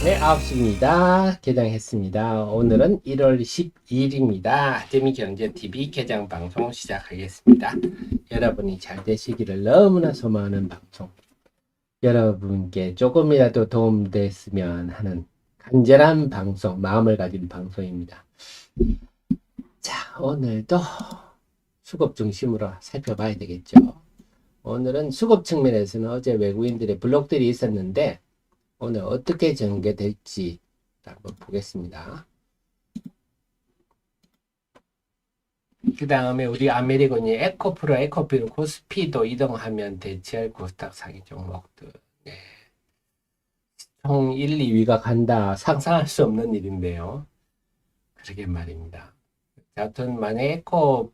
네, 9시입니다. 개장했습니다. 오늘은 1월 12일입니다. 재미경제TV 개장 방송 시작하겠습니다. 여러분이 잘 되시기를 너무나 소망하는 방송. 여러분께 조금이라도 도움됐으면 하는 간절한 방송, 마음을 가진 방송입니다. 자, 오늘도 수급 중심으로 살펴봐야 되겠죠. 오늘은 수급 측면에서는 어제 외국인들의 블록들이 있었는데 오늘 어떻게 전개될지 한번 보겠습니다. 그 다음에 우리 아메리곤이 에코프로, 에코피로, 코스피도 이동하면 대체할 코스닥 상위 종목들. 네. 총 1, 2위가 간다. 상상할 수 없는 일인데요. 그러게 말입니다. 여하튼 만약에 에코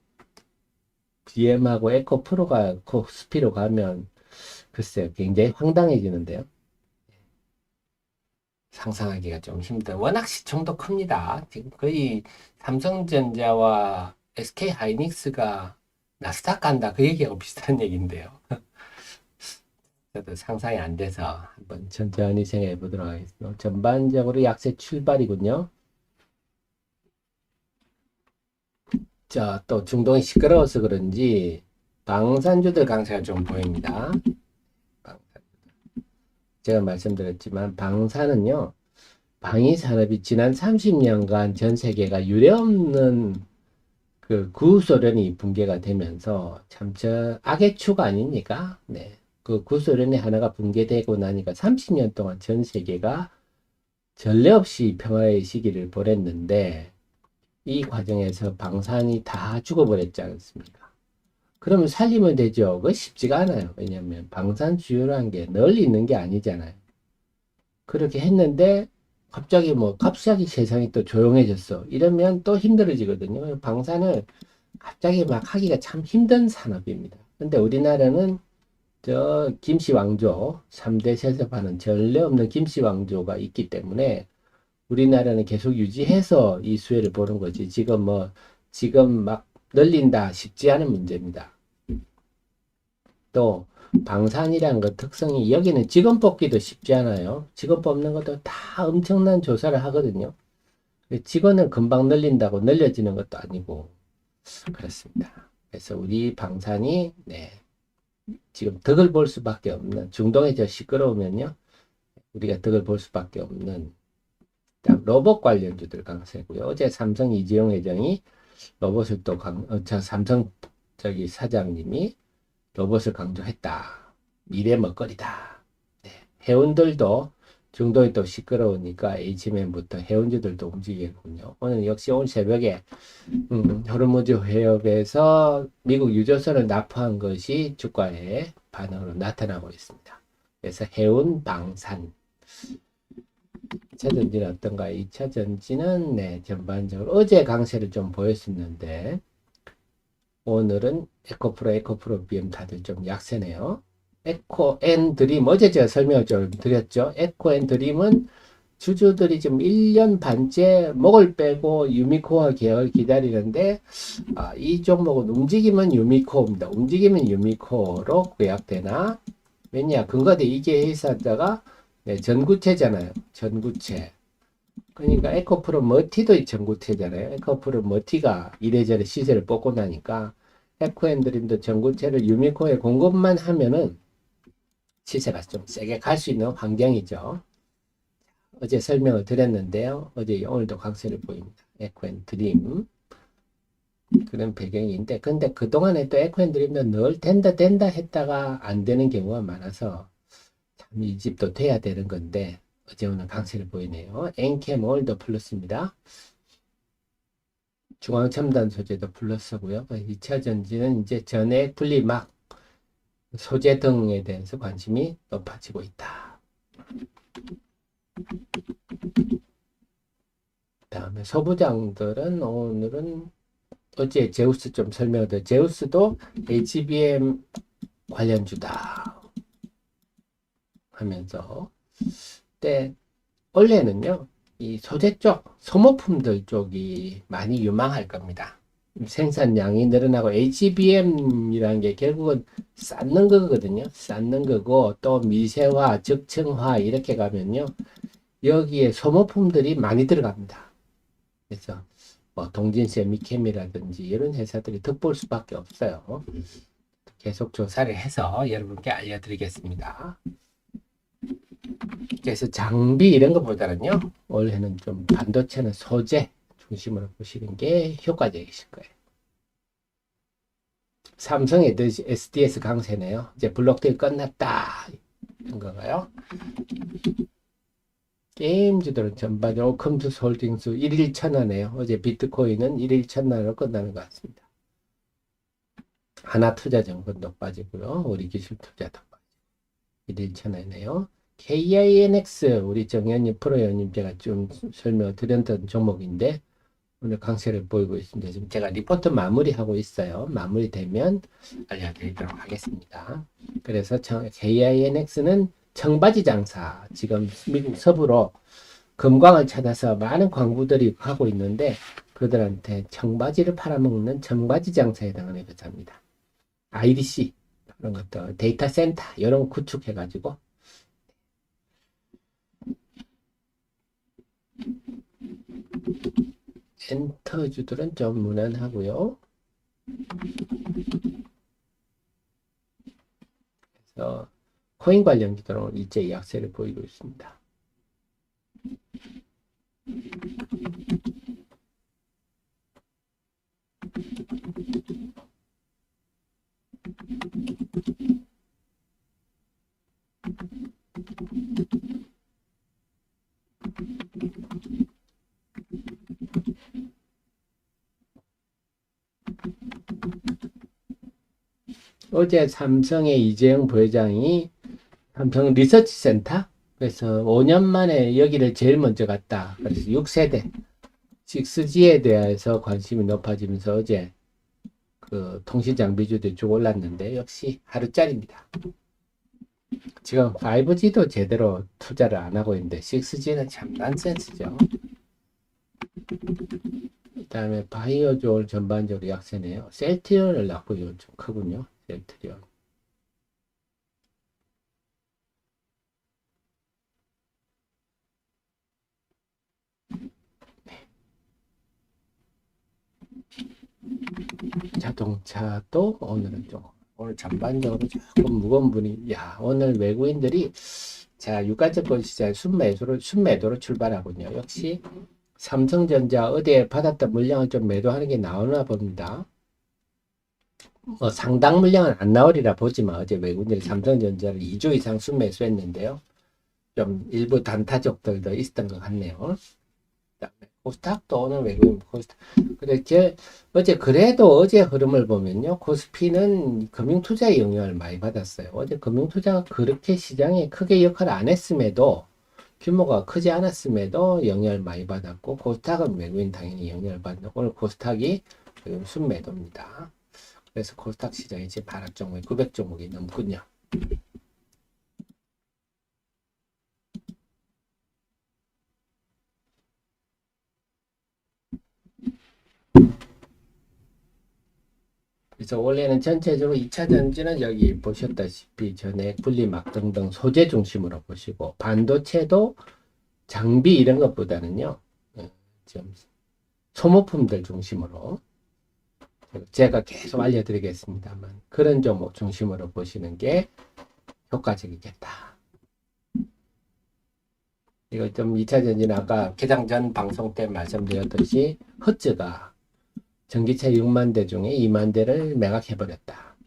BM하고 에코프로가 코스피로 가면 글쎄요. 굉장히 황당해지는데요. 상상하기가 좀 힘들어요. 워낙 시총도 큽니다. 지금 거의 삼성전자와 SK하이닉스가 나스닥 간다. 그 얘기하고 비슷한 얘기인데요. 저도 상상이 안 돼서 한번 천천히 생각해 보도록 하겠습니다. 전반적으로 약세 출발이군요. 자, 또 중동이 시끄러워서 그런지 방산주들 강세가 좀 보입니다. 제가 말씀드렸지만 방산은요. 방위산업이 지난 30년간 전 세계가 유례없는 그 구소련이 붕괴가 되면서 참 저 악의 축 아닙니까? 네. 그 구소련의 하나가 붕괴되고 나니까 30년 동안 전 세계가 전례 없이 평화의 시기를 보냈는데 이 과정에서 방산이 다 죽어버렸지 않습니까? 그러면 살리면 되죠. 그거 쉽지가 않아요. 왜냐하면 방산 수요라는 게 널리 있는 게 아니잖아요. 그렇게 했는데 갑자기 세상이 또 조용해졌어. 이러면 또 힘들어지거든요. 방산을 갑자기 막 하기가 참 힘든 산업입니다. 근데 우리나라는 저 김씨 왕조, 3대 세습하는 전례 없는 김씨 왕조가 있기 때문에 우리나라는 계속 유지해서 이 수혜를 보는 거지. 지금 막 늘린다 쉽지 않은 문제입니다. 또 방산이라는 것 특성이 여기는 직원 뽑기도 쉽지 않아요. 직원 뽑는 것도 다 엄청난 조사를 하거든요. 직원은 금방 늘린다고 늘려지는 것도 아니고 그렇습니다. 그래서 우리 방산이 지금 덕을 볼 수밖에 없는 중동에 저 시끄러우면요. 우리가 덕을 볼 수밖에 없는 로봇 관련주들 강세고요. 어제 삼성 이재용 회장이 로봇을 또 삼성 사장님이 로봇을 강조했다. 미래 먹거리다. 네. 해운들도 중동이 또 시끄러우니까 HMM부터 해운주들도 움직이겠군요. 오늘 새벽에 호르무즈 해협에서 미국 유조선을 납포한 것이 주가의 반응으로 나타나고 있습니다. 그래서 해운 방산 2차 전지는 어떤가? 2차 전지는 전반적으로 어제 강세를 좀 보였었는데 오늘은 에코프로 BM 다들 좀 약세네요. 에코앤드림 어제 제가 설명을 좀 드렸죠. 에코앤드림은 주주들이 지금 1년 반째 목을 빼고 유미코어 계열 기다리는데 이 종목은 움직이면 유미코어입니다. 움직이면 유미코어로 계약되나? 왜냐? 근거대 이게 회사다가 전구체잖아요. 전구체. 그러니까 에코프로 머티도 전구체잖아요. 에코프로 머티가 이래저래 시세를 뽑고 나니까 에코앤드림도 전구체를 유미코어에 공급만 하면은 시세가 좀 세게 갈 수 있는 환경이죠. 어제 설명을 드렸는데요. 오늘도 강세를 보입니다. 에코앤드림 그런 배경인데 근데 그동안에 또 에코앤드림도 늘 된다 했다가 안 되는 경우가 많아서 참 이 집도 돼야 되는 건데 어제 오늘 강세를 보이네요. 엔캠 오늘도 플러스입니다. 중앙첨단 소재도 플러스고요. 2차 전지는 이제 전액 분리막 소재 등에 대해서 관심이 높아지고 있다. 다음에 소부장들은 오늘은 어제 제우스 좀 설명을 드렸죠. 제우스도 HBM 관련주다 하면서 원래는요 이 소재 쪽 소모품들 쪽이 많이 유망할 겁니다. 생산량이 늘어나고 HBM이라는 게 결국은 쌓는 거거든요. 쌓는 거고 또 미세화, 적층화 이렇게 가면요 여기에 소모품들이 많이 들어갑니다. 그래서 뭐 동진세미캠이라든지 이런 회사들이 득볼 수밖에 없어요. 계속 조사를 해서 여러분께 알려드리겠습니다. 그래서 장비 이런 것보다는요, 올해는 좀 반도체는 소재 중심으로 보시는 게 효과적이실 거예요. 삼성 SDS 강세네요. 이제 블록딜 끝났다. 이런 건가요? 게임주들은 전반적으로 컴투스 홀딩스 1일 천하네요. 어제 비트코인은 1일 천하로 끝나는 것 같습니다. 하나투자증권도 빠지고요. 우리 기술투자도 빠지고 1일 천하네요. KINX 우리 정현님 프로연님 제가 좀 설명을 드렸던 종목인데 오늘 강세를 보이고 있습니다. 지금 제가 리포트 마무리하고 있어요. 마무리되면 알려드리도록 하겠습니다. 그래서 KINX는 청바지 장사, 지금 미국 서부로 금광을 찾아서 많은 광부들이 하고 있는데 그들한테 청바지를 팔아먹는 청바지 장사에 해당하는 회사입니다. IDC 그런 것들, 데이터 센터 이런 거 구축해가지고 엔터주들은 좀 무난하고요. 그래서 코인 관련주들은 일제히 약세를 보이고 있습니다. 어제 삼성의 이재용 부회장이 삼성 리서치 센터 그래서 5년 만에 여기를 제일 먼저 갔다. 그래서 6세대 6G에 대해서 관심이 높아지면서 어제 그 통신 장비주들이 쭉 올랐는데 역시 하루짜리입니다. 지금 5G도 제대로 투자를 안 하고 있는데 6G는 참 난센스죠. 그 다음에 바이오조 전반적으로 약세네요. 셀트리온을 낳고 이건 좀 크군요. 셀트리온. 자동차도 오늘은 좀 오늘 전반적으로 조금 무거운 분위. 야 오늘 외국인들이 자 유가증권 시장 순매도로 출발하군요. 역시 삼성전자 어디에 받았던 물량을 좀 매도하는 게 나오나 봅니다. 뭐 상당 물량은 안 나오리라 보지만 어제 외국인들이 삼성전자를 2조 이상 순매수했는데요. 좀 일부 단타족들도 있었던 것 같네요. 코스닥도 오늘 외국인 코스닥. 근데 어제 그래도 어제 흐름을 보면요. 코스피는 금융투자의 영향을 많이 받았어요. 어제 금융투자가 그렇게 시장에 크게 역할을 안 했음에도 규모가 크지 않았음에도 영향을 많이 받았고 코스닥은 외국인 당연히 영향을 받는 오늘 코스닥이 순매도입니다. 그래서 코스닥 시장이 지금 하락 종목이 900종목이 넘군요. 그래서 원래는 전체적으로 2차 전지는 여기 보셨다시피 전액 분리막 등등 소재 중심으로 보시고 반도체도 장비 이런 것보다는요 좀 소모품들 중심으로 제가 계속 알려드리겠습니다만 그런 종목 중심으로 보시는 게 효과적이겠다. 이거 좀 2차 전지는 아까 개장 전 방송 때 말씀드렸듯이 허츠가 전기차 6만 대 중에 2만 대를 매각해버렸다.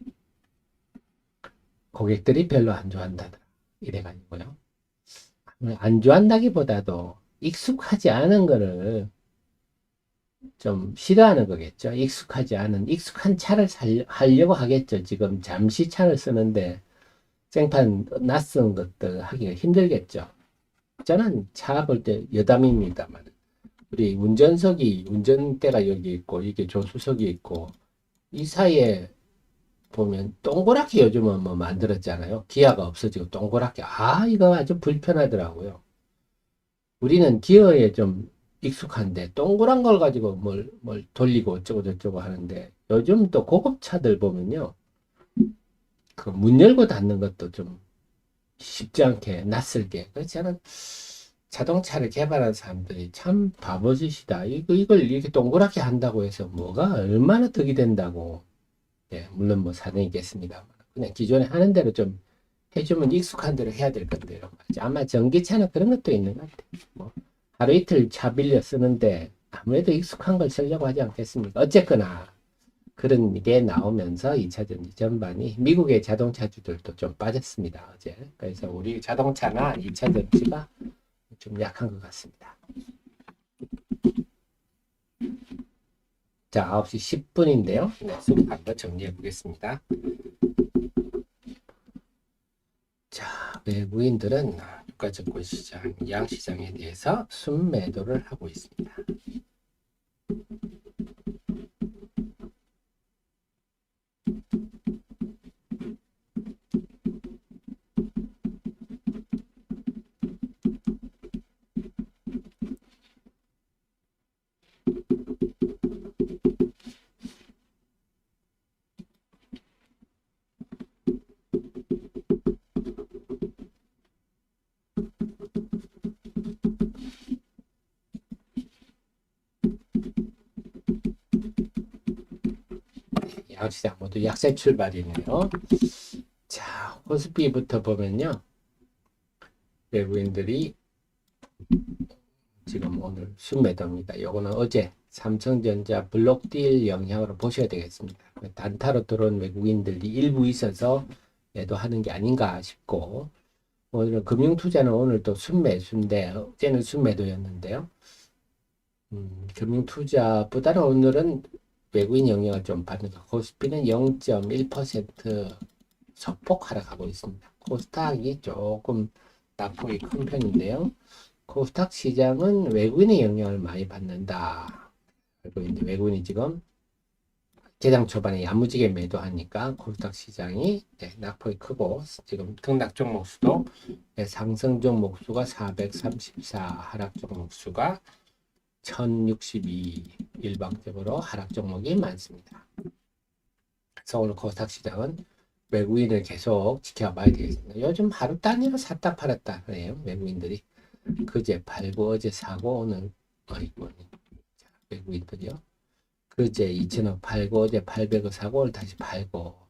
고객들이 별로 안 좋아한다. 이래가지고요. 안 좋아한다기보다도 익숙하지 않은 거를 좀 싫어하는 거겠죠. 익숙한 차를 하려고 하겠죠. 지금 잠시 차를 쓰는데 생판 낯선 것들 하기가 힘들겠죠. 저는 차 볼 때 여담입니다만 우리 운전대가 여기 있고 이게 조수석이 있고 이 사이에 보면 동그랗게 요즘은 뭐 만들었잖아요. 기아가 없어지고 동그랗게 이거 아주 불편하더라고요. 우리는 기어에 좀 익숙한데 동그란 걸 가지고 뭘 돌리고 어쩌고 저쩌고 하는데 요즘 또 고급차들 보면요. 그 문 열고 닫는 것도 좀 쉽지 않게 낯설게. 그래서 저는 자동차를 개발한 사람들이 참 바보짓이다. 이걸 이렇게 동그랗게 한다고 해서 뭐가 얼마나 득이 된다고. 예, 물론 뭐 사정이 있겠습니다. 그냥 기존에 하는 대로 좀 해주면 익숙한 대로 해야 될 건데요. 아마 전기차는 그런 것도 있는 것 같아요. 뭐 하루 이틀 차 빌려 쓰는데 아무래도 익숙한 걸 쓰려고 하지 않겠습니까? 어쨌거나 그런 게 나오면서 2차 전지 전반이 미국의 자동차주들도 좀 빠졌습니다. 어제. 그래서 우리 자동차나 2차 전지가 좀 약한 것 같습니다. 자, 9시 10분인데요. 네, 수급 한번 정리해 보겠습니다. 자, 외국인들은 주가증권시장, 양시장에 대해서 순매도를 하고 있습니다. 양시장 모두 약세 출발이네요. 자, 코스피부터 보면요. 외국인들이 지금 오늘 순매도입니다. 요거는 어제 삼성전자 블록딜 영향으로 보셔야 되겠습니다. 단타로 들어온 외국인들이 일부 있어서 매도하는 게 아닌가 싶고, 오늘은 금융투자는 오늘 또 순매수인데, 어제는 순매도였는데요. 금융투자보다는 오늘은 외국인 영향을 좀 받는 거. 코스피는 0.1% 소폭 하락하고 있습니다. 코스닥이 조금 낙폭이 큰 편인데요. 코스닥 시장은 외국인의 영향을 많이 받는다. 알고 있는데 외국인이 지금 개장 초반에 야무지게 매도하니까 코스닥 시장이 낙폭이 크고 지금 등락 종목 수도 상승 종목 수가 434, 하락 종목 수가 1062 일방적으로 하락 종목이 많습니다. 그래서 오늘 코스닥 시장은 외국인을 계속 지켜봐야 되겠습니다. 요즘 하루 단위로 샀다 팔았다 그래요. 외국인들이 그제 팔고 어제 사고 오늘 어이구 외국인들이요. 그제 2,000원 팔고 어제 800원 사고 오늘 다시 팔고.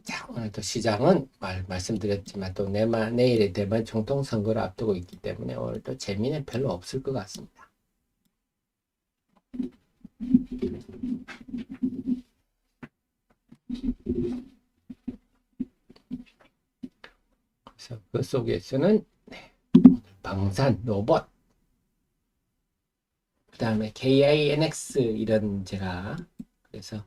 자, 오늘도 시장은 말씀드렸지만 또 내일의 대만 총통 선거를 앞두고 있기 때문에 오늘 또 재미는 별로 없을 것 같습니다. 그래서 그 속에서는 방산, 로봇, 그 다음에 KINX 이런 제가 그래서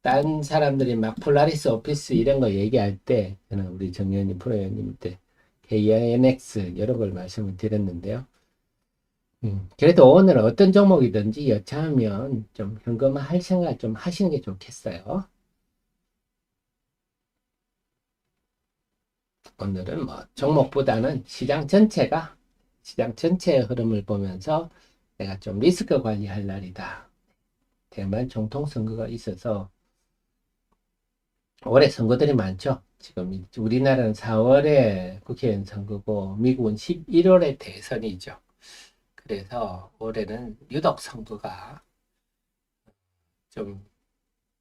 딴 사람들이 막 폴라리스 오피스 이런 거 얘기할 때 저는 우리 정의원님 프로위원님 때 KINX 여러 걸 말씀을 드렸는데요. 그래도 오늘 어떤 종목이든지 여차하면 좀 현금화 할 생각 좀 하시는 게 좋겠어요. 오늘은 뭐 종목보다는 시장 전체의 흐름을 보면서 내가 좀 리스크 관리할 날이다. 대만 총통 선거가 있어서 올해 선거들이 많죠. 지금 우리나라는 4월에 국회의원 선거고 미국은 11월에 대선이죠. 그래서 올해는 유독 선거가 좀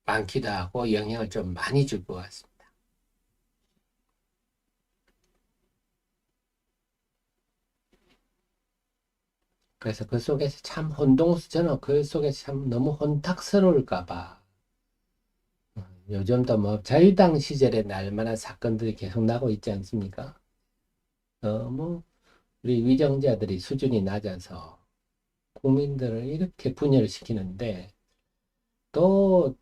많기도 하고 영향을 좀 많이 줄 것 같습니다. 그래서 그 속에서 참 저는 그 속에서 참 너무 혼탁스러울까 봐. 요즘도 뭐 자유당 시절에 날 만한 사건들이 계속 나고 있지 않습니까? 너무 우리 위정자들이 수준이 낮아서 국민들을 이렇게 분열을 시키는데 또,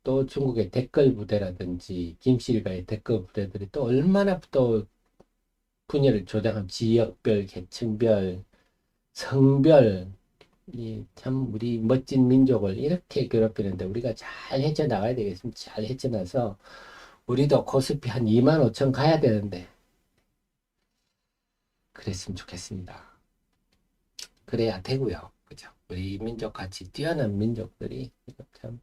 또 중국의 댓글 부대라든지 김실가의 댓글 부대들이 또 얼마나 또 분열을 조장한 지역별, 계층별, 성별 이 참 우리 멋진 민족을 이렇게 괴롭히는데 우리가 잘 헤쳐나가야 되겠습니다. 잘 헤쳐나서 우리도 코스피 한 2만 5천 가야 되는데 그랬으면 좋겠습니다. 그래야 되고요. 그죠? 우리 민족 같이 뛰어난 민족들이 참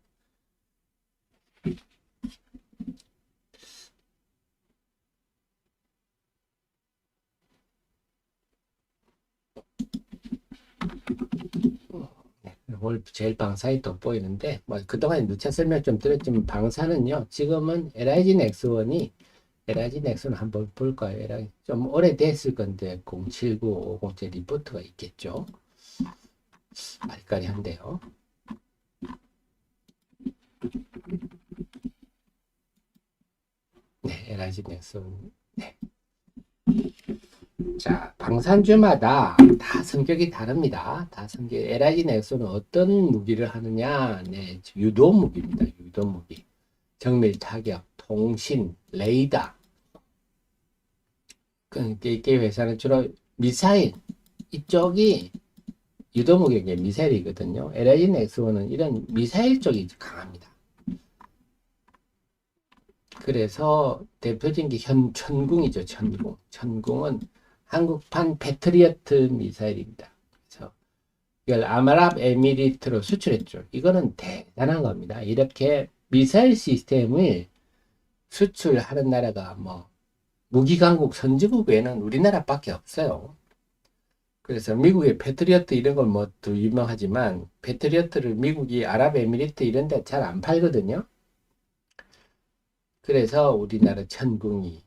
오늘 제일 방사이 돋보이는데, 뭐, 그동안 누차 설명 좀 드렸지만, 방사는요, 지금은 LIG X1이, LIG X1 한번 볼까요? 좀 오래됐을 건데, 079, 507 리포트가 있겠죠? 아리까리한데요. 네, LIG X1. 네. 자, 방산주마다 다 성격이 다릅니다. 다 성격. LIG 넥슨은 어떤 무기를 하느냐? 네, 유도 무기입니다. 유도 무기. 정밀 타격, 통신, 레이더. 이 회사는 주로 미사일 이쪽이 유도 무기가 미사일이거든요. LIG 넥슨은 이런 미사일 쪽이 강합니다. 그래서 대표적인 게 천궁이죠. 천궁. 천궁은 한국판 패트리어트 미사일입니다. 그래서 이걸 아랍에미리트로 수출했죠. 이거는 대단한 겁니다. 이렇게 미사일 시스템을 수출하는 나라가 뭐 무기강국 선진국 외에는 우리나라밖에 없어요. 그래서 미국의 패트리어트 이런 건 뭐 더 유명하지만 패트리어트를 미국이 아랍에미리트 이런 데 잘 안 팔거든요. 그래서 우리나라 천궁이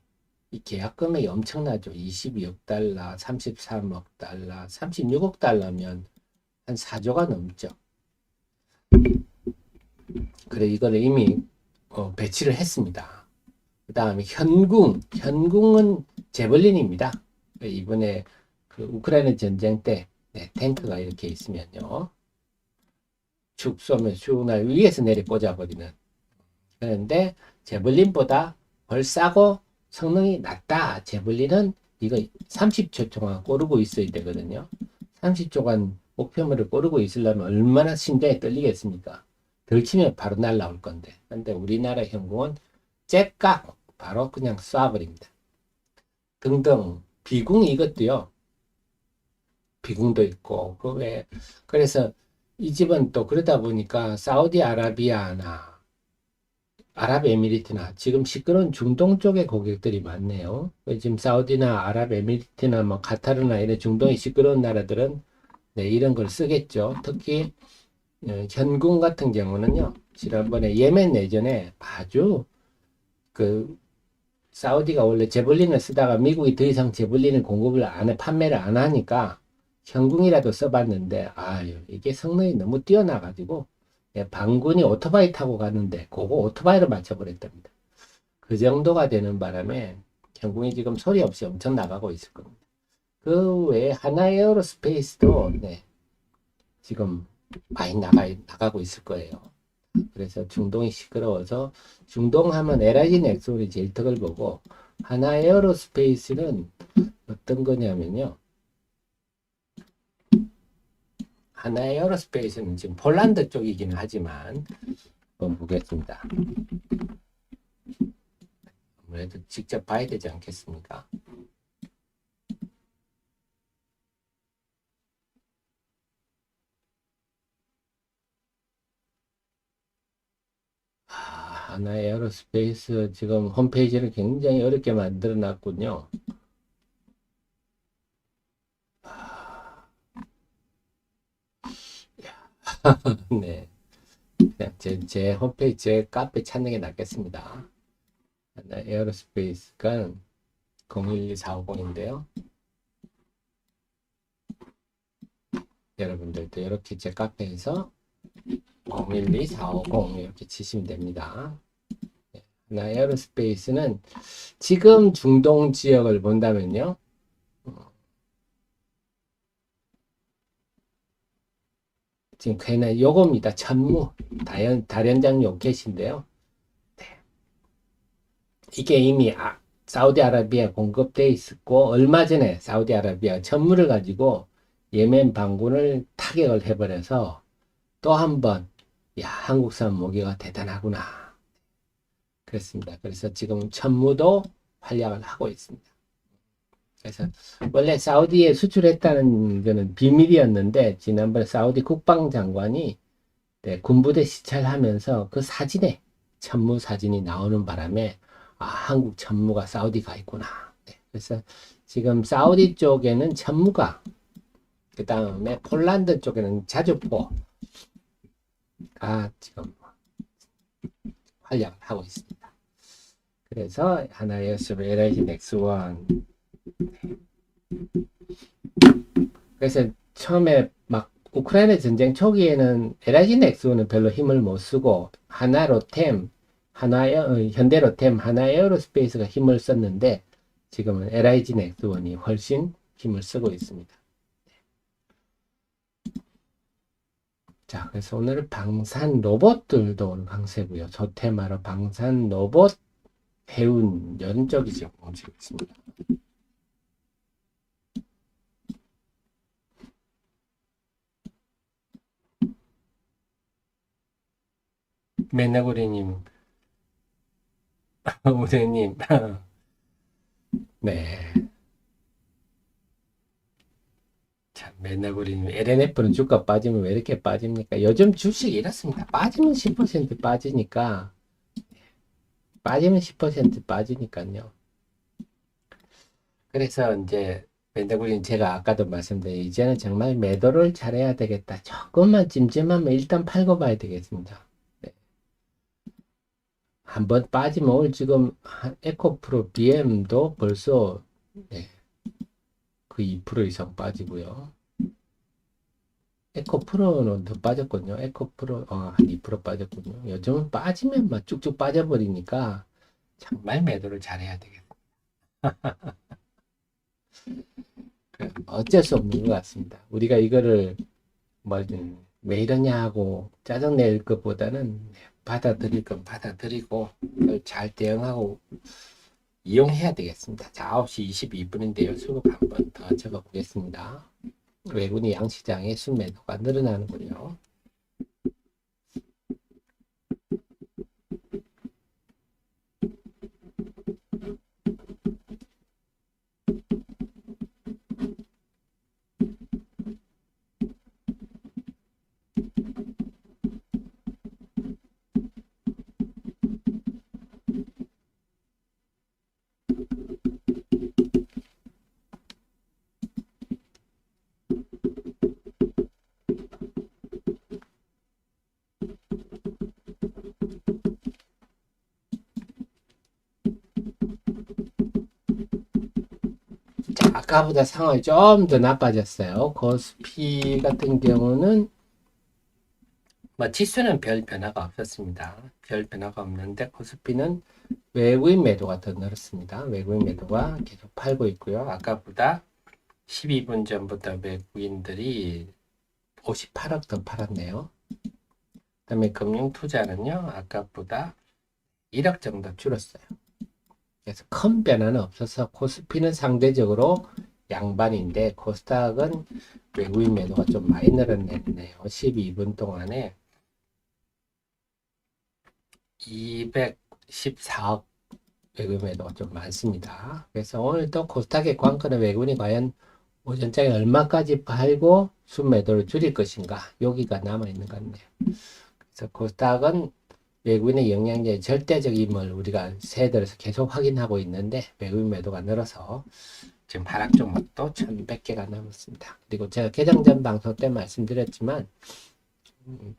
이 계약 금액이 엄청나죠. 22억 달러, 33억 달러, 36억 달러면 한 4조가 넘죠. 그래 이거를 이미 배치를 했습니다. 그 다음에 현궁, 현궁은 제벌린입니다. 이번에 그 우크라이나 전쟁 때 네, 탱크가 이렇게 있으면요. 쭉 쏘면 쭉 날 위에서 내려 꽂아버리는. 그런데 제벌린보다 훨 싸고 성능이 낮다. 제벌린은 이거 30초 동안 꼬르고 있어야 되거든요. 30초간 목표물을 꼬르고 있으려면 얼마나 심장이 떨리겠습니까? 들키면 바로 날라올 건데. 근데 우리나라 현궁은 째깍 바로 그냥 쏴버립니다. 등등. 비궁 이것도요. 비궁도 있고 그래서 이 집은 또 그러다 보니까 사우디아라비아나 아랍에미리트나 지금 시끄러운 중동 쪽의 고객들이 많네요. 지금 사우디나 아랍에미리트나 뭐 카타르나 이런 중동이 시끄러운 나라들은 네, 이런 걸 쓰겠죠. 특히 현궁 같은 경우는요. 지난번에 예멘 내전에 아주 그 사우디가 원래 제블린을 쓰다가 미국이 더 이상 제블린을 공급을 판매를 안 하니까 현궁이라도 써봤는데 아유 이게 성능이 너무 뛰어나가지고 반군이 오토바이 타고 가는데 그거 오토바이로 맞춰버렸답니다. 그 정도가 되는 바람에 현궁이 지금 소리 없이 엄청 나가고 있을 겁니다. 그 외에 하나에어로스페이스도 네, 지금 많이 나가고 있을 거예요. 그래서 중동이 시끄러워서 중동 하면 LIG 넥슨이 제일 덕을 보고 하나에어로스페이스는 어떤 거냐면요. 하나에어로스페이스는 지금 폴란드 쪽이기는 하지만 한번 보겠습니다. 아무래도 직접 봐야 되지 않겠습니까? 하나에어로스페이스 지금 홈페이지를 굉장히 어렵게 만들어 놨군요. 네. 그냥 제 홈페이지, 제 카페 찾는 게 낫겠습니다. 에어로스페이스가 012450인데요. 여러분들도 이렇게 제 카페에서 012450 이렇게 치시면 됩니다. 나 에어로스페이스는 지금 중동 지역을 본다면요. 지금 괜히 요겁니다. 천무 다련장 요켓인데요. 네. 이게 이미 사우디아라비아 공급돼 있었고 얼마 전에 사우디아라비아 천무를 가지고 예멘 반군을 타격을 해버려서 또 한번 야 한국산 무기가 대단하구나 그랬습니다. 그래서 지금 천무도 활약을 하고 있습니다. 그래서 원래 사우디에 수출했다는 거는 비밀이었는데 지난번에 사우디 국방장관이 네, 군부대 시찰하면서 그 사진에 천무 사진이 나오는 바람에 한국 천무가 사우디 가 있구나. 네, 그래서 지금 사우디 쪽에는 천무가 그 다음에 폴란드 쪽에는 자주포 지금 활약을 하고 있습니다. 그래서 하나의 LIG 넥스원. 그래서 처음에 막 우크라이나 전쟁 초기에는 LIG 넥스원은 별로 힘을 못 쓰고 하나로템, 현대로템, 하나에어로스페이스가 힘을 썼는데 지금은 LIG 넥스원이 훨씬 힘을 쓰고 있습니다. 자, 그래서 오늘 방산 로봇들도 오늘 강세고요. 저 테마로 방산 로봇, 해운 이런 쪽이 지금 움직이고 있습니다. 맨나구리님, 우대님, 네. 참, 맨나구리님, LNF는 주가 빠지면 왜 이렇게 빠집니까? 요즘 주식이 이렇습니다. 빠지면 10% 빠지니까, 빠지면 10% 빠지니까요. 그래서 이제, 맨나구리님 제가 아까도 말씀드린, 이제는 정말 매도를 잘해야 되겠다. 조금만 찜찜하면 일단 팔고 봐야 되겠습니다. 네. 한번 빠지면 오늘 지금 에코프로 BM도 벌써 네, 그 2% 이상 빠지고요. 에코프로는 더 빠졌거든요. 에코프로 한 2% 빠졌거든요. 요즘은 빠지면 막 쭉쭉 빠져버리니까 정말 매도를 잘해야 되겠다. 어쩔 수 없는 것 같습니다. 우리가 이거를 왜 이러냐 하고 짜증낼 것보다는 받아들일 건 받아들이고 잘 대응하고 이용해야 되겠습니다. 자, 9시 22분인데요. 수급 한번 더 적어보겠습니다. 외국인 양시장의 순매도가 늘어나는군요. 자, 아까보다 상황이 좀 더 나빠졌어요. 코스피 같은 경우는 뭐 지수는 별 변화가 없었습니다. 별 변화가 없는데 코스피는 외국인 매도가 더 늘었습니다. 외국인 매도가 계속 팔고 있고요. 아까보다 12분 전부터 외국인들이 58억 더 팔았네요. 그다음에 금융 투자는요. 아까보다 1억 정도 줄었어요. 그래서 큰 변화는 없어서 코스피는 상대적으로 양반인데 코스닥은 외국인 매도가 좀 많이 늘어났네요. 12분 동안에 214억 외국인 매도가 좀 많습니다. 그래서 오늘도 코스닥의 관건은 외국인이 과연 오전장에 얼마까지 팔고 순매도를 줄일 것인가 여기가 남아있는 것 같네요. 그래서 코스닥은 외국인의 영향력의 절대적 힘을 우리가 새해 들어서 계속 확인하고 있는데 외국인 매도가 늘어서 지금 하락 종목도 1100개가 남았습니다. 그리고 제가 개장 전 방송 때 말씀드렸지만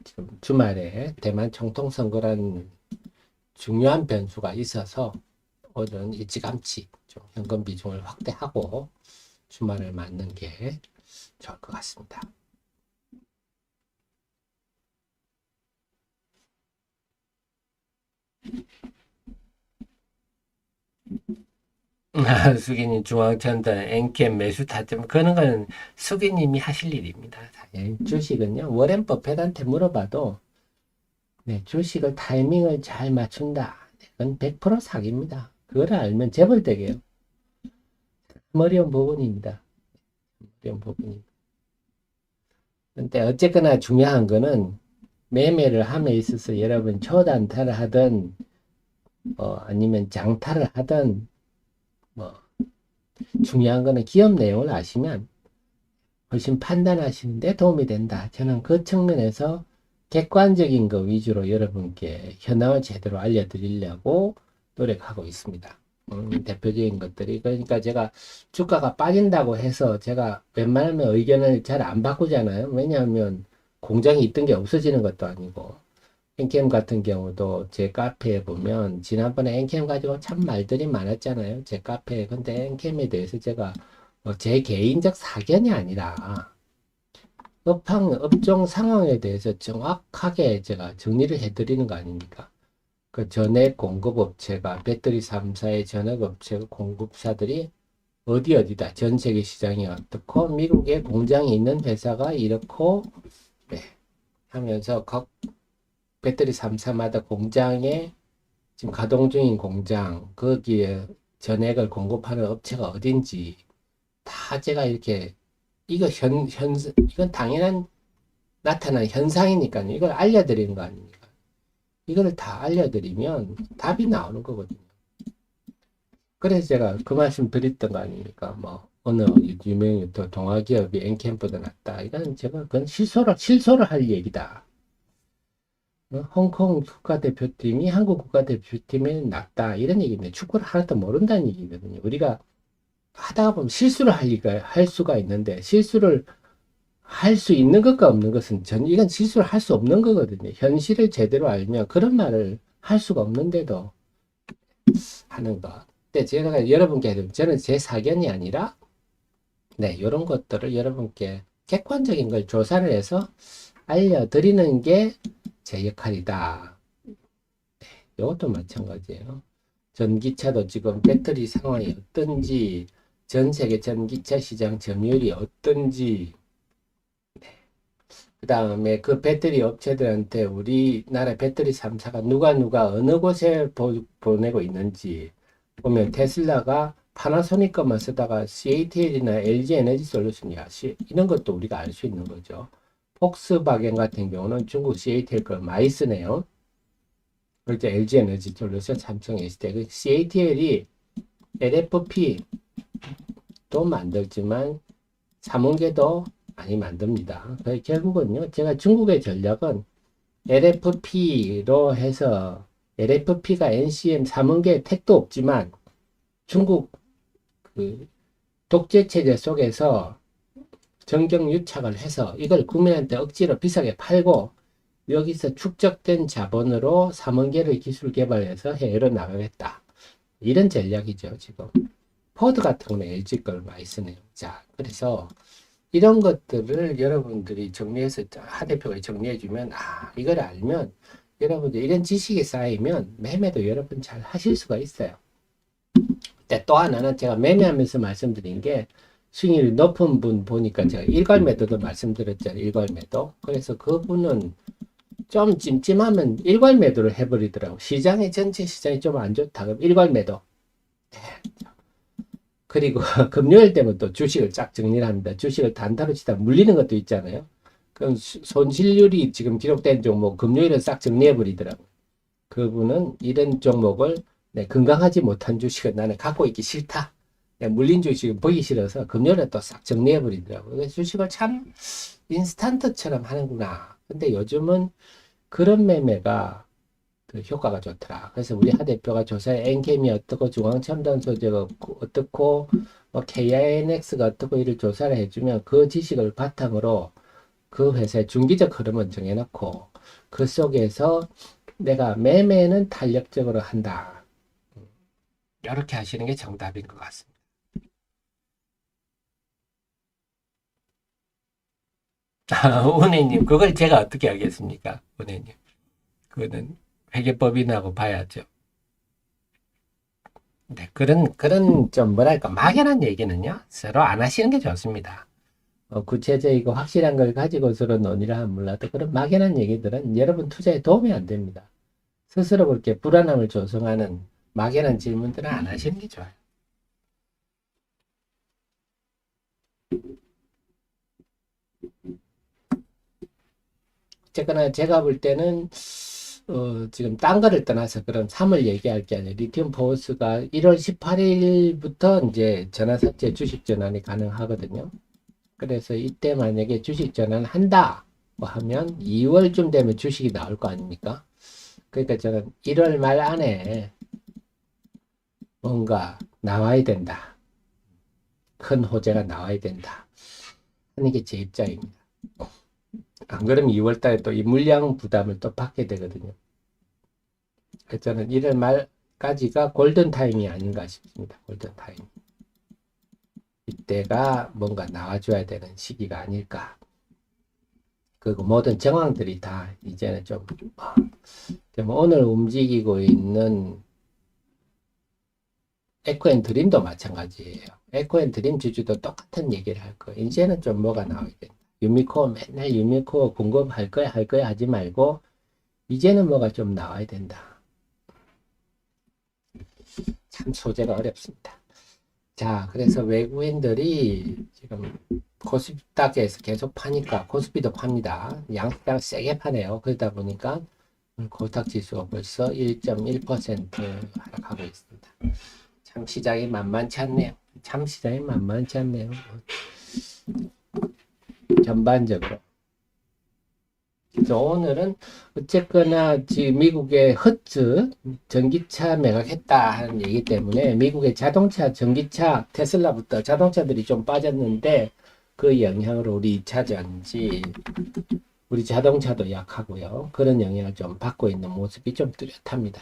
지금 주말에 대만 총통선거라는 중요한 변수가 있어서 오늘은 일찌감치 좀 현금 비중을 확대하고 주말을 맞는 게 좋을 것 같습니다. 수기님 중앙천전 엔캠 매수 타점 그런 건 수기님이 하실 일입니다. 주식은요 워렌 버핏한테 물어봐도 네, 주식을 타이밍을 잘 맞춘다. 그건 100% 사기입니다. 그걸 알면 재벌되게요. 어려운 부분입니다. 어려운 부분입니다. 근데 어쨌거나 중요한 거는 매매를 함에 있어서 여러분 초단타를 하든 아니면 장타를 하든 뭐 중요한 거는 기업 내용을 아시면 훨씬 판단하시는데 도움이 된다. 저는 그 측면에서 객관적인 거 위주로 여러분께 현황을 제대로 알려드리려고 노력하고 있습니다. 대표적인 것들이 그러니까 제가 주가가 빠진다고 해서 제가 웬만하면 의견을 잘 안 바꾸잖아요. 왜냐하면 공장이 있던 게 없어지는 것도 아니고, 엔캠 같은 경우도 제 카페에 보면, 지난번에 엔캠 가지고 참 말들이 많았잖아요. 제 카페에. 근데 엔캠에 대해서 제가 제 개인적 사견이 아니라, 업종 상황에 대해서 정확하게 제가 정리를 해드리는 거 아닙니까? 그 전액 공급업체가, 배터리 3사의 전액업체 공급사들이 어디다, 전 세계 시장이 어떻고, 미국에 공장이 있는 회사가 이렇고, 네, 하면서 각 배터리 3사마다 공장에 지금 가동 중인 공장, 거기에 전액을 공급하는 업체가 어딘지, 다 제가 이렇게, 이건 당연한 나타난 현상이니까요. 이걸 알려드리는 거 아닙니까? 이걸 다 알려드리면 답이 나오는 거거든요. 그래서 제가 그 말씀 드렸던 거 아닙니까? 뭐, 어느 유명 유튜버 동아기업이 엔캠보다 낫다. 이건 제가 그건 실소를 할 얘기다. 홍콩 국가대표팀이 한국 국가대표팀에 낫다. 이런 얘기인데 축구를 하나도 모른다는 얘기거든요. 우리가 하다가 보면 실수를 할 수가 있는데 실수를 할 수 있는 것과 없는 것은 이건 실수를 할 수 없는 거거든요. 현실을 제대로 알면 그런 말을 할 수가 없는데도 하는 것. 근데 제가 여러분께 저는 제 사견이 아니라 네, 이런 것들을 여러분께 객관적인 걸 조사를 해서 알려드리는 게 제 역할이다. 네, 이것도 마찬가지예요. 전기차도 지금 배터리 상황이 어떤지, 전 세계 전기차 시장 점유율이 어떤지, 그 다음에 그 배터리 업체들한테 우리나라 배터리 3사가 누가 어느 곳에 보내고 있는지 보면 테슬라가 파나소닉 것만 쓰다가 CATL이나 LG 에너지 솔루션이야. 이런 것도 우리가 알 수 있는 거죠. 폭스바겐 같은 경우는 중국 CATL 걸 많이 쓰네요. 그렇죠. LG 에너지 솔루션, 삼성 SDI. CATL이 LFP도 만들지만 삼원계도 많이 만듭니다. 결국은요, 제가 중국의 전략은 LFP로 해서 LFP가 NCM 삼원계 택도 없지만 중국 그 독재 체제 속에서 정경 유착을 해서 이걸 국민한테 억지로 비싸게 팔고 여기서 축적된 자본으로 삼원계를 기술 개발해서 해외로 나가겠다. 이런 전략이죠, 지금. 포드 같은 경우는 LG 걸 많이 쓰네요. 자, 그래서 이런 것들을 여러분들이 정리해서 하 대표가 정리해주면 이걸 알면 여러분들 이런 지식이 쌓이면 매매도 여러분 잘 하실 수가 있어요. 근데 또 하나는 제가 매매하면서 말씀드린 게 수익률이 높은 분 보니까 제가 일괄 매도도 말씀드렸잖아요. 일괄 매도. 그래서 그분은 좀 찜찜하면 일괄 매도를 해버리더라고. 전체 시장이 좀 안 좋다. 그럼 일괄 매도. 그리고 금요일 되면 또 주식을 쫙 정리를 합니다. 주식을 단타로 치다 물리는 것도 있잖아요. 그럼 손실률이 지금 기록된 종목 금요일은 싹 정리해버리더라고요. 그분은 이런 종목을 건강하지 못한 주식은 나는 갖고 있기 싫다. 물린 주식은 보기 싫어서 금요일에 또 싹 정리해버리더라고요. 그래서 주식을 참 인스턴트처럼 하는구나. 근데 요즘은 그런 매매가 그 효과가 좋더라. 그래서 우리 하 대표가 조사에 엔캠이 어떻고 중앙첨단 소재가 어떻고 뭐 KINX가 어떻고 이를 조사를 해주면 그 지식을 바탕으로 그 회사의 중기적 흐름을 정해놓고 그 속에서 내가 매매는 탄력적으로 한다. 이렇게 하시는 게 정답인 것 같습니다. 은혜님, 그걸 제가 어떻게 알겠습니까? 은혜님. 그거는 회계법인하고 봐야죠. 네, 그런 좀 뭐랄까, 막연한 얘기는요, 서로 안 하시는 게 좋습니다. 구체적이고 확실한 걸 가지고 서로 논의를 하면 몰라도 그런 막연한 얘기들은 여러분 투자에 도움이 안 됩니다. 스스로 그렇게 불안함을 조성하는 막연한 질문들은 안 하시는 게 좋아요. 어쨌거나 제가 볼 때는 지금 딴 거를 떠나서 그런 3월 얘기할 게 아니라 리튬 포스가 1월 18일부터 이제 전환사채 주식 전환이 가능하거든요. 그래서 이때 만약에 주식 전환 한다 뭐 하면 2월쯤 되면 주식이 나올 거 아닙니까? 그러니까 저는 1월 말 안에 뭔가 나와야 된다. 큰 호재가 나와야 된다. 하는 게 제 입장입니다. 안 그러면 2월 달에 또 이 물량 부담을 또 받게 되거든요. 그래서 저는 1월 말까지가 골든 타임이 아닌가 싶습니다. 골든 타임. 이때가 뭔가 나와줘야 되는 시기가 아닐까. 그리고 모든 정황들이 다 이제는 좀 오늘 움직이고 있는 에코앤드림도 마찬가지예요. 에코앤드림 주주도 똑같은 얘기를 할 거예요. 이제는 좀 뭐가 나오겠다. 유미코어 맨날 유미코어 공급할 거야 할 거야 하지 말고 이제는 뭐가 좀 나와야 된다. 참 소재가 어렵습니다. 자, 그래서 외국인들이 지금 코스닥에서 계속 파니까 코스피도 팝니다. 양시장 세게 파네요. 그러다 보니까 코스닥 지수가 벌써 1.1% 하락하고 있습니다. 참 시장이 만만치 않네요. 참 시장이 만만치 않네요. 전반적으로. 그래서 오늘은 어쨌거나 지금 미국의 허츠 전기차 매각했다 하는 얘기 때문에 미국의 자동차, 전기차, 테슬라부터 자동차들이 좀 빠졌는데 그 영향으로 우리 2차전지, 우리 자동차도 약하고요. 그런 영향을 좀 받고 있는 모습이 좀 뚜렷합니다.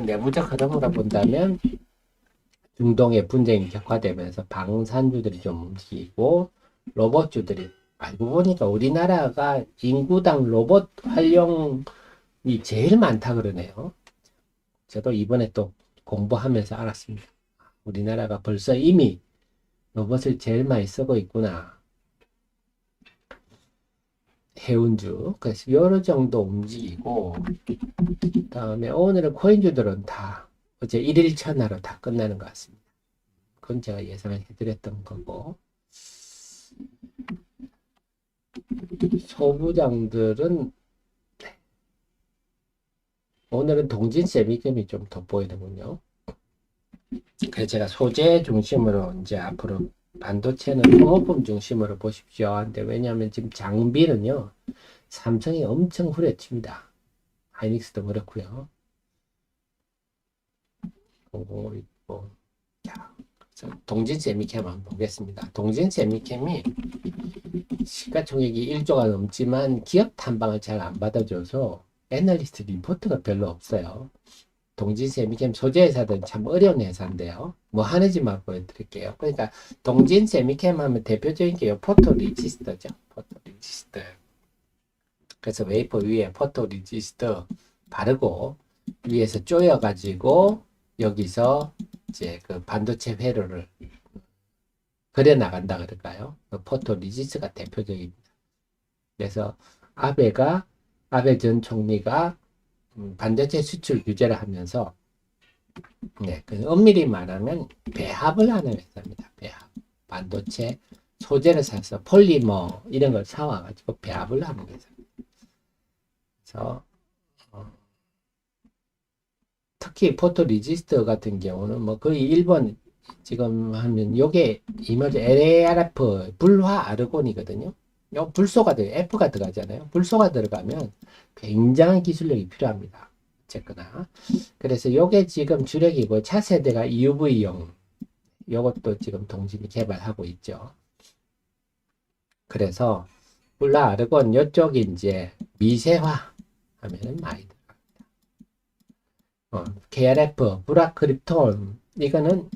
내부적 흐름으로 본다면 중동의 분쟁이 격화되면서 방산주들이 좀 움직이고 로봇주들이 알고 보니까 우리나라가 인구당 로봇 활용이 제일 많다 그러네요. 저도 이번에 또 공부하면서 알았습니다. 우리나라가 벌써 이미 로봇을 제일 많이 쓰고 있구나. 해운주. 그래서 여러 정도 움직이고 다음에 오늘은 코인주들은 다 어제 1일 천하로 다 끝나는 것 같습니다. 그건 제가 예상을 해드렸던 거고 소부장들은 오늘은 동진 세미캠이 좀 돋보이는군요. 그래서 제가 소재 중심으로 이제 앞으로 반도체는 소모품 중심으로 보십시오. 근데 왜냐하면 지금 장비는요 삼성이 엄청 후려칩니다. 하이닉스도 그렇고요. 보고 있고 자, 동진 세미캠 한번 보겠습니다. 동진 세미캠이 시가총액이 1조가 넘지만 기업 탐방을 잘 안 받아줘서 애널리스트 리포트가 별로 없어요. 동진 세미캠 소재 회사들은 참 어려운 회사인데요. 뭐 하는지만 보여드릴게요. 그러니까 동진 세미캠 하면 대표적인 게 포토 리지스터죠. 포토 리지스터. 그래서 웨이퍼 위에 포토 리지스터 바르고 위에서 쪼여가지고 여기서 이제 그 반도체 회로를 그려 나간다 그럴까요? 그 포토 리지스가 대표적입니다. 그래서 아베 전 총리가 반도체 수출 규제를 하면서 네, 그 엄밀히 말하면 배합을 하는 회사입니다. 배합. 반도체 소재를 사서 폴리머 이런 걸 사와가지고 배합을 하는 회사입니다. 그래서 특히 포토 리지스터 같은 경우는 뭐 거의 일본 지금 하면 요게 이머지 LARF 불화 아르곤이거든요. 요 불소가 F가 들어가잖아요. 불소가 들어가면 굉장한 기술력이 필요합니다. 어쨌거나. 그래서 요게 지금 주력이고 차세대가 EUV용 요것도 지금 동진이 개발하고 있죠. 그래서 불화 아르곤 요쪽이 이제 미세화 하면은 많이 들어갑니다. KRF 불화 크립톤 이거는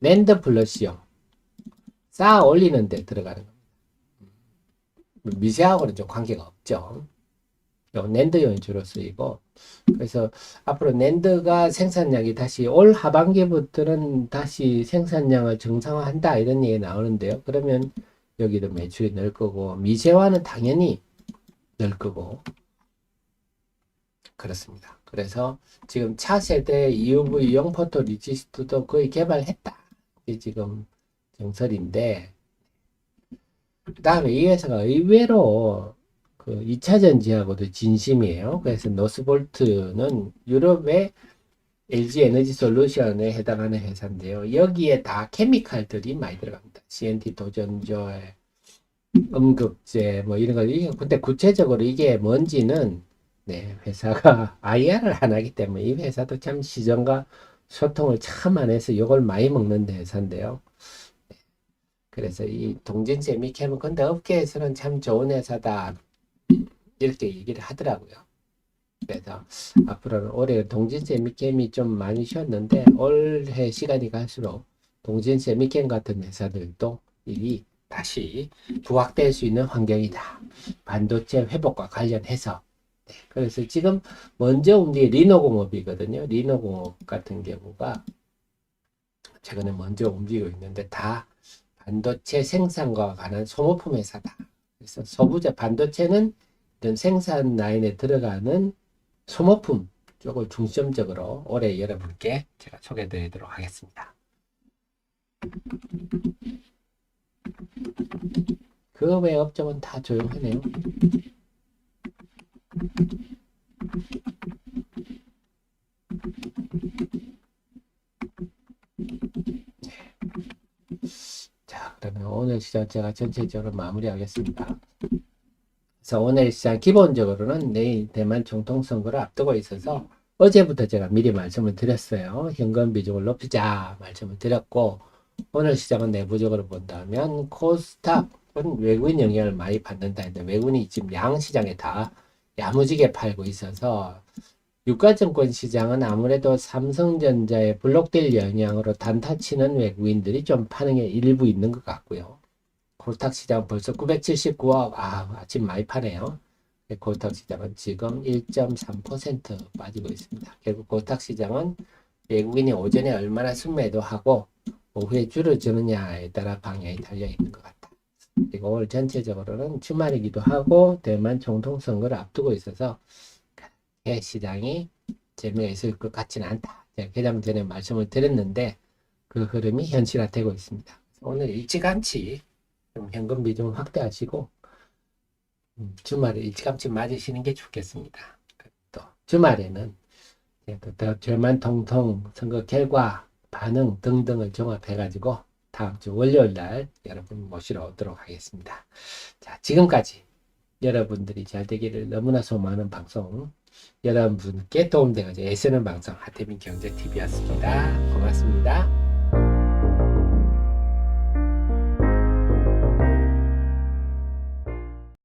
랜드 플러스용 쌓아 올리는 데 들어가는 겁니다. 미세하고는 좀 관계가 없죠. 낸드용이 주로 쓰이고 그래서 앞으로 낸드가 생산량이 다시 올 하반기부터는 다시 생산량을 정상화한다 이런 얘기 나오는데요. 그러면 여기도 매출이 늘 거고 미세화는 당연히 늘 거고 그렇습니다. 그래서 지금 차세대 EUV용 포토 리지스트도 거의 개발했다. 이게 지금 정설인데 그 다음에 이 회사가 의외로 그 2차 전지하고도 진심이에요. 그래서 노스볼트는 유럽의 LG 에너지 솔루션에 해당하는 회사인데요. 여기에 다 케미칼들이 많이 들어갑니다. CNT 도전조에 음극재 뭐 이런 거. 근데 구체적으로 이게 뭔지는 네, 회사가 IR을 안 하기 때문에 이 회사도 참 시장과 소통을 참 안 해서 이걸 많이 먹는 회사인데요. 그래서 이 동진 세미캠은 근데 업계에서는 참 좋은 회사다. 이렇게 얘기를 하더라고요. 그래서 앞으로는 올해 동진세 미캠이 좀 많이 쉬었는데 올해 시간이 갈수록 동진세 미캠 같은 회사들도 일이 다시 부각될 수 있는 환경이다. 반도체 회복과 관련해서. 네, 그래서 지금 먼저 움직인 리노공업이거든요. 리노공업 같은 경우가 최근에 먼저 움직이고 있는데 다 반도체 생산과 관한 소모품 회사다. 그래서 소부자 반도체는 이런 생산 라인에 들어가는 소모품 쪽을 중점적으로 올해 여러분께 제가 소개해 드리도록 하겠습니다. 그 외 업종은 다 조용하네요. 자, 그러면 오늘 시장 제가 전체적으로 마무리하겠습니다. 그래서 오늘 시장 기본적으로는 내일 대만 총통 선거를 앞두고 있어서 어제부터 제가 미리 말씀을 드렸어요. 현금 비중을 높이자 말씀을 드렸고, 오늘 시장은 내부적으로 본다면 코스닥은 외국인 영향을 많이 받는다 했는데 외국인이 지금 양시장에 다 야무지게 팔고 있어서 유가증권 시장은 아무래도 삼성전자의 블록딜 영향으로 단타 치는 외국인들이 좀 파는 게 일부 있는 것 같고요. 코스닥 시장 벌써 979억, 아침 많이 파네요. 코스닥 시장은 지금 1.3% 빠지고 있습니다. 결국 코스닥 시장은 외국인이 오전에 얼마나 순매도하고 오후에 줄어드느냐에 따라 방향이 달려 있는 것 같다. 그리고 오늘 전체적으로는 주말이기도 하고 대만 총통 선거를 앞두고 있어서 시장이 재미가 있을 것 같지는 않다. 제가 개장 전에 말씀을 드렸는데 그 흐름이 현실화되고 있습니다. 오늘 일찌감치 좀 현금 비중 확대하시고 주말에 일찌감치 맞으시는 게 좋겠습니다. 또 주말에는 또 대만 총통 선거 결과 반응 등등을 종합해가지고 다음 주 월요일 날 여러분 모시러 오도록 하겠습니다. 자, 지금까지 여러분들이 잘 되기를 너무나 소망하는 방송, 여러분께 도움되고자 애쓰는 방송 하태민 경제TV였습니다. 고맙습니다.